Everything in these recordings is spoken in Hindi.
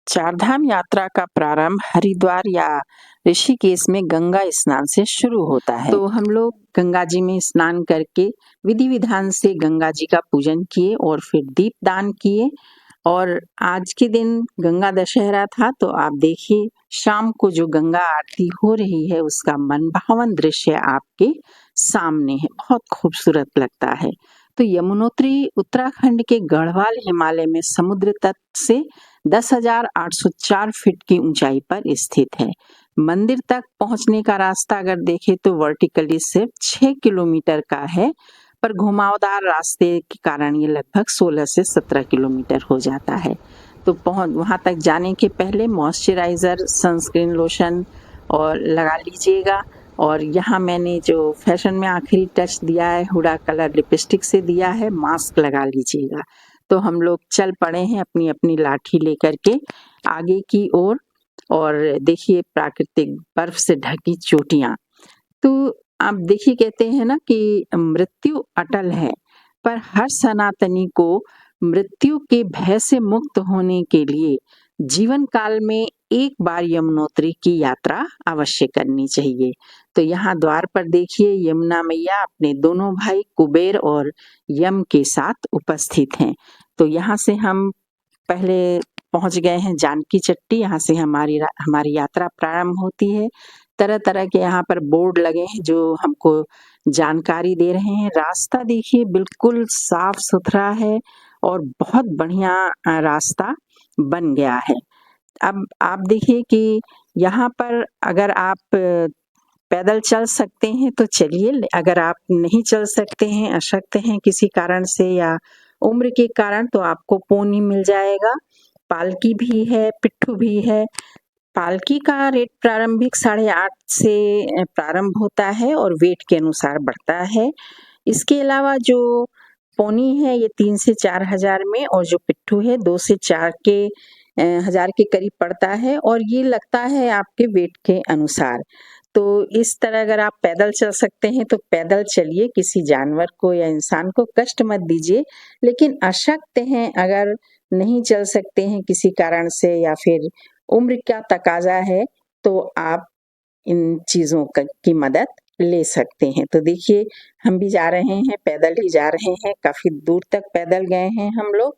चारधाम यात्रा का प्रारंभ हरिद्वार या ऋषिकेश में गंगा स्नान से शुरू होता है। तो हम लोग गंगा जी में स्नान करके विधि विधान से गंगा जी का पूजन किए और फिर दीपदान किए। और आज के दिन गंगा दशहरा था, तो आप देखिए शाम को जो गंगा आरती हो रही है उसका मनभावन दृश्य आपके सामने है, बहुत खूबसूरत लगता है। तो यमुनोत्री उत्तराखंड के गढ़वाल हिमालय में समुद्र तट से 10,804 फीट की ऊंचाई पर स्थित है। मंदिर तक पहुंचने का रास्ता अगर देखें तो वर्टिकली सिर्फ 6 किलोमीटर का है, पर घुमावदार रास्ते के कारण ये लगभग 16 से 17 किलोमीटर हो जाता है। तो वहां तक जाने के पहले मॉइस्चराइजर, सनस्क्रीन लोशन और लगा लीजिएगा। और यहाँ मैंने जो फैशन में आखिरी टच दिया है, हुडा कलर लिपस्टिक से दिया है, मास्क लगा लीजिएगा। तो हम लोग चल पड़े हैं अपनी अपनी लाठी लेकर के आगे की ओर। और देखिए प्राकृतिक बर्फ से ढकी चोटियां। तो आप देखिए कहते हैं ना कि मृत्यु अटल है, पर हर सनातनी को मृत्यु के भय से मुक्त होने के लिए जीवन काल में एक बार यमुनोत्री की यात्रा अवश्य करनी चाहिए। तो यहाँ द्वार पर देखिए यमुना मैया अपने दोनों भाई कुबेर और यम के साथ उपस्थित हैं। तो यहाँ से हम पहले पहुंच गए हैं जानकी चट्टी। यहाँ से हमारी यात्रा प्रारंभ होती है। तरह तरह के यहाँ पर बोर्ड लगे हैं जो हमको जानकारी दे रहे हैं। रास्ता देखिए बिल्कुल साफ सुथरा है और बहुत बढ़िया रास्ता बन गया है। अब आप देखिए कि यहाँ पर अगर आप पैदल चल सकते हैं तो चलिए, अगर आप नहीं चल सकते हैं, अशक्त हैं किसी कारण से या उम्र के कारण, तो आपको पोनी मिल जाएगा। पालकी भी है, पिट्ठू भी है। पालकी का रेट प्रारंभिक 8.5 से प्रारंभ होता है और वेट के अनुसार बढ़ता है। इसके अलावा जो पोनी है ये 3 से 4 हजार में, और जो पिट्ठू है 2 से 4 के हजार के करीब पड़ता है, और ये लगता है आपके वेट के अनुसार। तो इस तरह अगर आप पैदल चल सकते हैं तो पैदल चलिए, किसी जानवर को या इंसान को कष्ट मत दीजिए। लेकिन अशक्त हैं, अगर नहीं चल सकते हैं किसी कारण से या फिर उम्र का तकाजा है, तो आप इन चीजों की मदद ले सकते हैं। तो देखिए हम भी जा रहे हैं, पैदल ही जा रहे हैं, काफी दूर तक पैदल गए हैं हम लोग।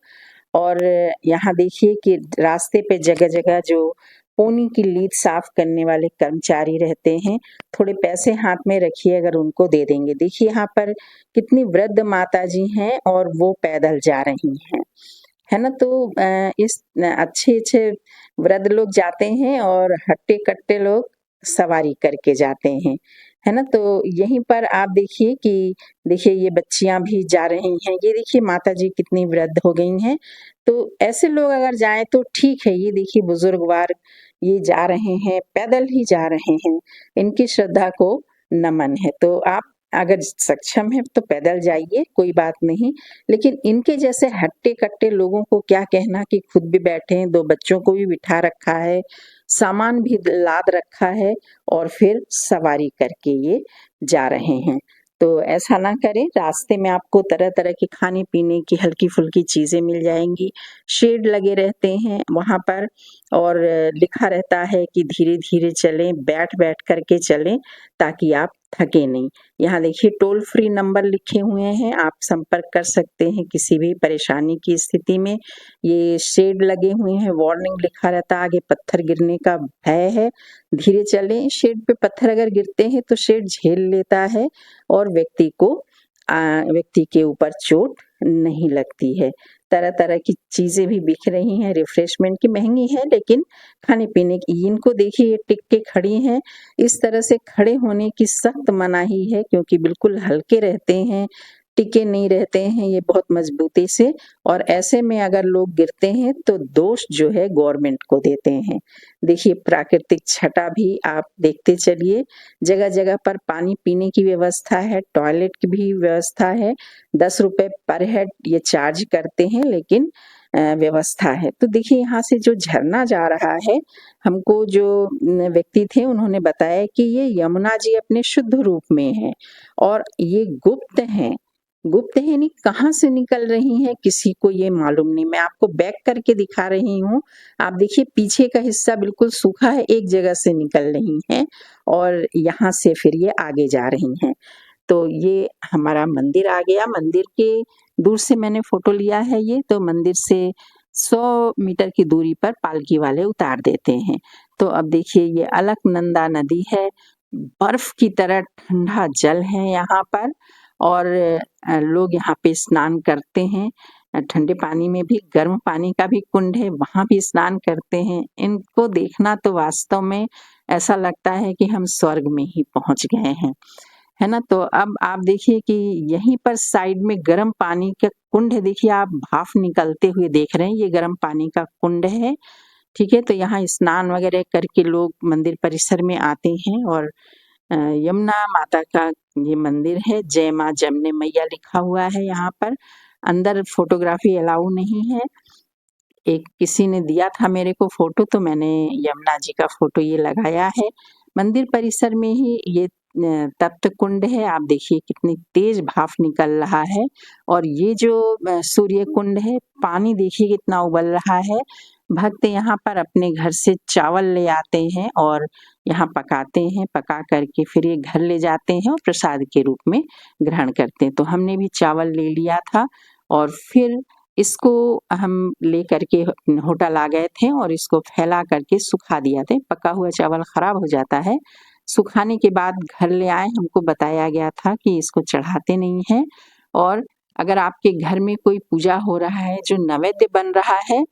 और यहाँ देखिए कि रास्ते पे जगह जगह जो पोनी की लीद साफ करने वाले कर्मचारी रहते हैं, थोड़े पैसे हाथ में रखिए, अगर उनको दे देंगे। देखिए यहाँ पर कितनी वृद्ध माता जी हैं और वो पैदल जा रही हैं, है ना। तो इस अच्छे अच्छे वृद्ध लोग जाते हैं और हट्टे कट्टे लोग सवारी करके जाते हैं, है ना। तो यहीं पर आप देखिए कि देखिए ये बच्चियां भी जा रही हैं। ये देखिए माता जी कितनी वृद्ध हो गई हैं। तो ऐसे लोग अगर जाएं तो ठीक है। ये देखिए बुजुर्गवार ये जा रहे हैं, पैदल ही जा रहे हैं, इनकी श्रद्धा को नमन है। तो आप अगर सक्षम है तो पैदल जाइए, कोई बात नहीं। लेकिन इनके जैसे हट्टे कट्टे लोगों को क्या कहना कि खुद भी बैठे हैं, 2 बच्चों को भी बिठा रखा है, सामान भी लाद रखा है और फिर सवारी करके ये जा रहे हैं। तो ऐसा ना करें। रास्ते में आपको तरह तरह की खाने पीने की हल्की फुल्की चीजें मिल जाएंगी। शेड लगे रहते हैं वहां पर, और लिखा रहता है कि धीरे धीरे चलें, बैठ बैठ करके चलें, ताकि आप थके नहीं। यहाँ देखिए टोल फ्री नंबर लिखे हुए हैं, आप संपर्क कर सकते हैं किसी भी परेशानी की स्थिति में। ये शेड लगे हुए हैं, वार्निंग लिखा रहता है, आगे पत्थर गिरने का भय है, धीरे चलें। शेड पे पत्थर अगर गिरते हैं तो शेड झेल लेता है और व्यक्ति के ऊपर चोट नहीं लगती है। तरह तरह की चीजें भी बिक रही हैं, रिफ्रेशमेंट की, महंगी है लेकिन खाने पीने की। इनको देखिए ये टिक के खड़ी हैं। इस तरह से खड़े होने की सख्त मनाही है, क्योंकि बिल्कुल हल्के रहते हैं, टिके नहीं रहते हैं ये बहुत मजबूती से। और ऐसे में अगर लोग गिरते हैं तो दोष जो है गवर्नमेंट को देते हैं। देखिए प्राकृतिक छटा भी आप देखते चलिए। जगह जगह पर पानी पीने की व्यवस्था है, टॉयलेट की भी व्यवस्था है। 10 रुपए पर हेड ये चार्ज करते हैं, लेकिन व्यवस्था है। तो देखिए यहाँ से जो झरना जा रहा है, हमको जो व्यक्ति थे उन्होंने बताया कि ये यमुना जी अपने शुद्ध रूप में है और ये गुप्त हैं। गुप्तहेनी कहाँ से निकल रही हैं किसी को ये मालूम नहीं। मैं आपको बैक करके दिखा रही हूँ। आप देखिए पीछे का हिस्सा बिल्कुल सूखा है, एक जगह से निकल रही हैं और यहाँ से फिर ये आगे जा रही हैं। तो ये हमारा मंदिर आ गया। मंदिर के दूर से मैंने फ़ोटो लिया है ये, तो मंदिर से 100 मीटर की दूरी पर पालकी वाले उतार देते हैं। तो अब देखिए ये अलकनंदा नदी है, बर्फ़ की तरह ठंडा जल है यहाँ पर और लोग यहाँ पे स्नान करते हैं। ठंडे पानी में भी, गर्म पानी का भी कुंड है, वहाँ भी स्नान करते हैं। इनको देखना तो वास्तव में ऐसा लगता है कि हम स्वर्ग में ही पहुँच गए हैं। है ना? तो अब आप देखिए कि यहीं पर साइड में गर्म पानी का कुंड है, देखिए आप भाप निकलते हुए देख रहे हैं, ये गर्म पानी का कुंड है, ठीक है? तो यहाँ स्नान वगैरह करके लोग मंदिर परिसर में आते हैं और यमुना माता का ये मंदिर है, जय माँ जमने मैया लिखा हुआ है यहाँ पर। अंदर फ़ोटोग्राफ़ी अलाउ नहीं है। एक किसी ने दिया था मेरे को फ़ोटो तो मैंने यमुना जी का फ़ोटो ये लगाया है। मंदिर परिसर में ही ये तप्त कुंड है, आप देखिए कितनी तेज़ भाप निकल रहा है और ये जो सूर्य कुंड है, पानी देखिए कितना उबल रहा है। भक्त यहाँ पर अपने घर से चावल ले आते हैं और यहाँ पकाते हैं, पका कर के फिर ये घर ले जाते हैं और प्रसाद के रूप में ग्रहण करते हैं। तो हमने भी चावल ले लिया था और फिर इसको हम लेकर के होटल आ गए थे और इसको फैला करके सुखा दिया था। पका हुआ चावल खराब हो जाता है। सुखाने के बाद घर ले आए, हमको बताया गया था कि इसको चढ़ाते नहीं हैं और अगर आपके घर में कोई पूजा हो रहा है, जो नैवेद्य बन रहा है,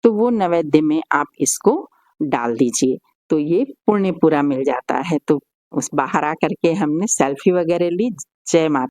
तो वो नैवेद्य में आप इसको डाल दीजिए, तो ये पुण्य पूरा मिल जाता है। तो उस बाहर आ कर के हमने सेल्फी वगैरह ली। जय माता